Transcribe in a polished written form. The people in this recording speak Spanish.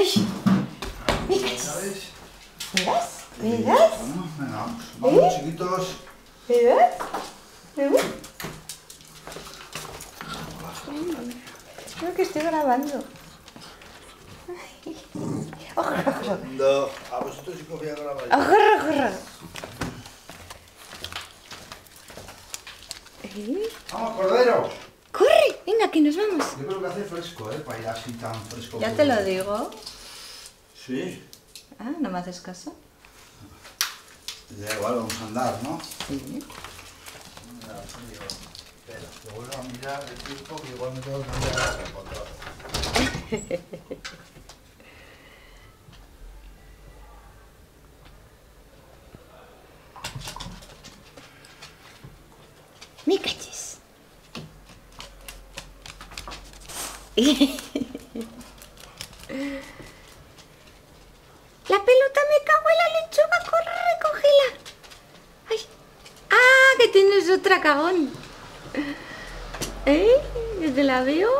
¡Ay! Me cachis. ¿Verás? ¿Verás? Bueno, venga, vamos, chiquitos. ¿Verás? ¿Verás? Creo que estoy grabando. No, a vosotros sí que os voy a grabar. ¡Ajorra! ¡Vamos, corderos! ¡Corre! Venga, que nos vamos. Yo creo que hace fresco, para ir así tan fresco. Ya te lo digo. Sí. Ah, ¿no me haces caso? Ya igual vamos a andar, ¿no? Sí. Mira, espera, que vuelvo a mirar el tiempo que igual me tengo que cambiar la ropa otra vez. Me cachis. La pelota me cago en la lechuga, corre, recógela. Ay. Ah, que tienes otra cagón. ¿Eh? ¿Que te la veo?